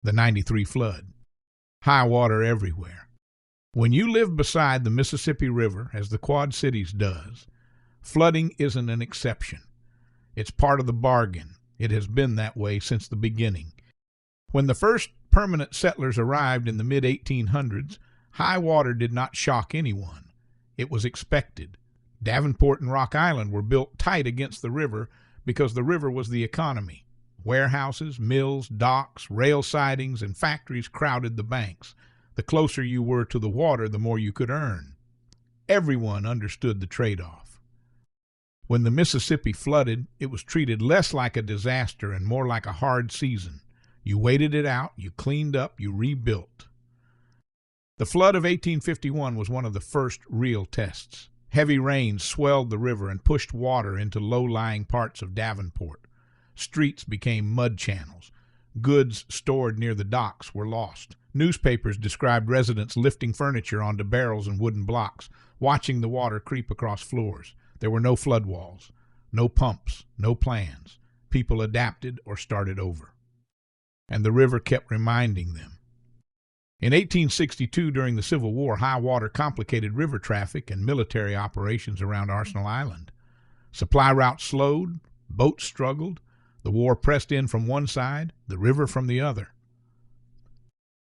The 93 flood. High water everywhere. When you live beside the Mississippi River, as the Quad Cities does, flooding isn't an exception. It's part of the bargain. It has been that way since the beginning. When the first permanent settlers arrived in the mid-1800s, high water did not shock anyone. It was expected. Davenport and Rock Island were built tight against the river because the river was the economy. Warehouses, mills, docks, rail sidings, and factories crowded the banks. The closer you were to the water, the more you could earn. Everyone understood the trade-off. When the Mississippi flooded, it was treated less like a disaster and more like a hard season. You waited it out, you cleaned up, you rebuilt. The flood of 1851 was one of the first real tests. Heavy rains swelled the river and pushed water into low-lying parts of Davenport. Streets became mud channels. Goods stored near the docks were lost. Newspapers described residents lifting furniture onto barrels and wooden blocks, watching the water creep across floors. There were no flood walls, no pumps, no plans. People adapted or started over. And the river kept reminding them. In 1862, during the Civil War, high water complicated river traffic and military operations around Arsenal Island. Supply routes slowed, boats struggled, the war pressed in from one side, the river from the other.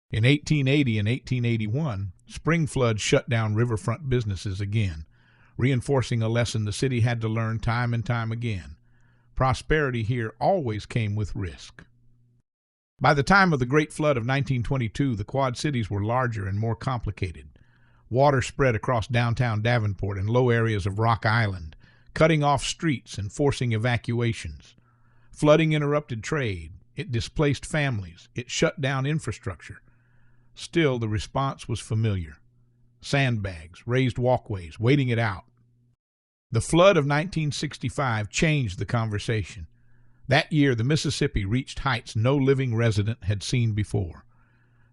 In 1880 and 1881, spring floods shut down riverfront businesses again, reinforcing a lesson the city had to learn time and time again. Prosperity here always came with risk. By the time of the Great Flood of 1922, the Quad Cities were larger and more complicated. Water spread across downtown Davenport and low areas of Rock Island, cutting off streets and forcing evacuations. Flooding interrupted trade. It displaced families. It shut down infrastructure. Still, the response was familiar. Sandbags, raised walkways, waiting it out. The flood of 1965 changed the conversation. That year, the Mississippi reached heights no living resident had seen before.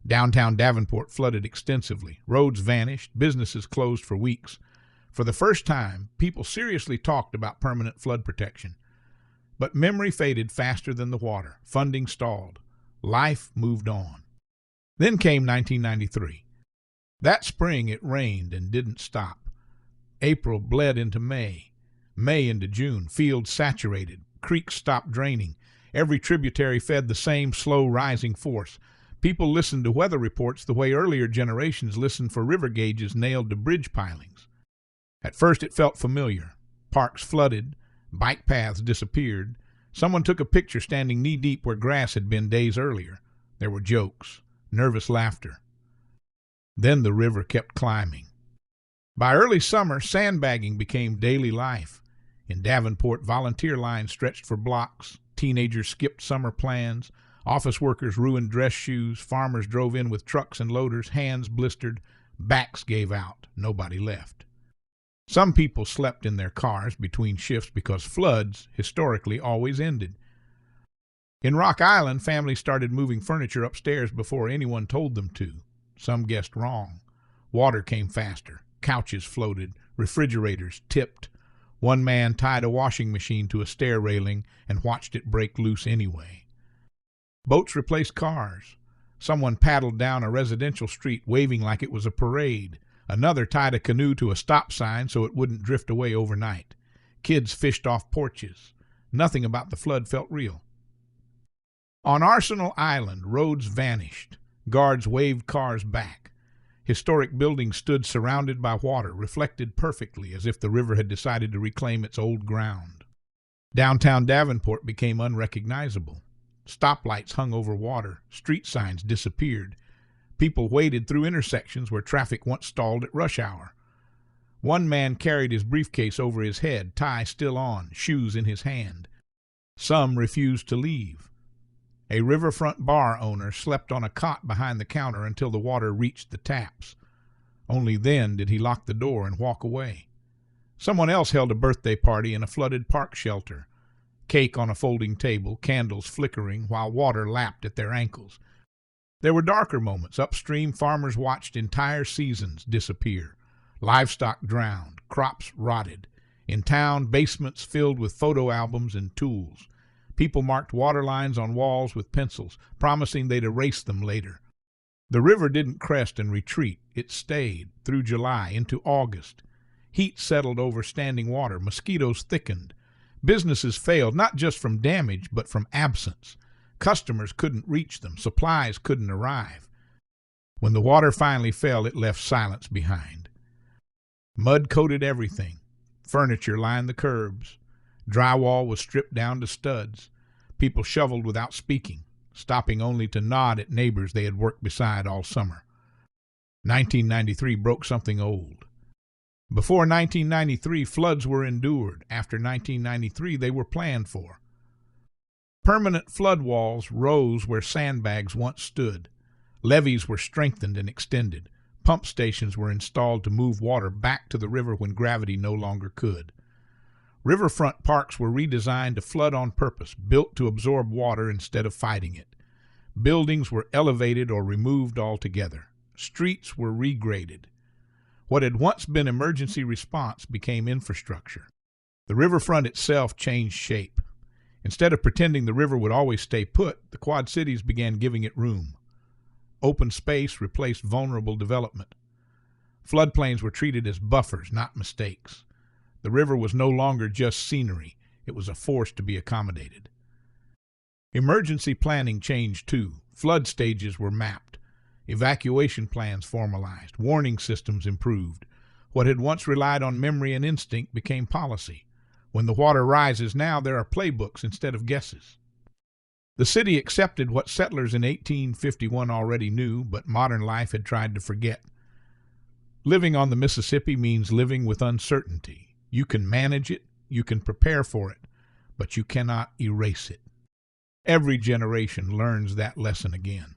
Downtown Davenport flooded extensively. Roads vanished. Businesses closed for weeks. For the first time, people seriously talked about permanent flood protection. But memory faded faster than the water. Funding stalled. Life moved on. Then came 1993. That spring it rained and didn't stop. April bled into May. May into June. Fields saturated. Creeks stopped draining. Every tributary fed the same slow rising force. People listened to weather reports the way earlier generations listened for river gauges nailed to bridge pilings. At first it felt familiar. Parks flooded. Bike paths disappeared. Someone took a picture standing knee-deep where grass had been days earlier. There were jokes, nervous laughter. Then the river kept climbing. By early summer, sandbagging became daily life. In Davenport, volunteer lines stretched for blocks. Teenagers skipped summer plans. Office workers ruined dress shoes. Farmers drove in with trucks and loaders. Hands blistered. Backs gave out. Nobody left. Some people slept in their cars between shifts because floods historically always ended. In Rock Island, families started moving furniture upstairs before anyone told them to. Some guessed wrong. Water came faster. Couches floated. Refrigerators tipped. One man tied a washing machine to a stair railing and watched it break loose anyway. Boats replaced cars. Someone paddled down a residential street waving like it was a parade. Another tied a canoe to a stop sign so it wouldn't drift away overnight. Kids fished off porches. Nothing about the flood felt real. On Arsenal Island, roads vanished. Guards waved cars back. Historic buildings stood surrounded by water, reflected perfectly as if the river had decided to reclaim its old ground. Downtown Davenport became unrecognizable. Stoplights hung over water. Street signs disappeared. People waded through intersections where traffic once stalled at rush hour. One man carried his briefcase over his head, tie still on, shoes in his hand. Some refused to leave. A riverfront bar owner slept on a cot behind the counter until the water reached the taps. Only then did he lock the door and walk away. Someone else held a birthday party in a flooded park shelter. Cake on a folding table, candles flickering while water lapped at their ankles. There were darker moments. Upstream, farmers watched entire seasons disappear. Livestock drowned, crops rotted. In town, basements filled with photo albums and tools. People marked water lines on walls with pencils, promising they'd erase them later. The river didn't crest and retreat. It stayed through July into August. Heat settled over standing water. Mosquitoes thickened. Businesses failed, not just from damage, but from absence. Customers couldn't reach them. Supplies couldn't arrive. When the water finally fell, it left silence behind. Mud coated everything. Furniture lined the curbs. Drywall was stripped down to studs. People shoveled without speaking, stopping only to nod at neighbors they had worked beside all summer. 1993 broke something old. Before 1993, floods were endured. After 1993, they were planned for. Permanent flood walls rose where sandbags once stood. Levees were strengthened and extended. Pump stations were installed to move water back to the river when gravity no longer could. Riverfront parks were redesigned to flood on purpose, built to absorb water instead of fighting it. Buildings were elevated or removed altogether. Streets were regraded. What had once been emergency response became infrastructure. The riverfront itself changed shape. Instead of pretending the river would always stay put, the Quad Cities began giving it room. Open space replaced vulnerable development. Floodplains were treated as buffers, not mistakes. The river was no longer just scenery. It was a force to be accommodated. Emergency planning changed too. Flood stages were mapped. Evacuation plans formalized. Warning systems improved. What had once relied on memory and instinct became policy. When the water rises now, there are playbooks instead of guesses. The city accepted what settlers in 1851 already knew, but modern life had tried to forget. Living on the Mississippi means living with uncertainty. You can manage it, you can prepare for it, but you cannot erase it. Every generation learns that lesson again.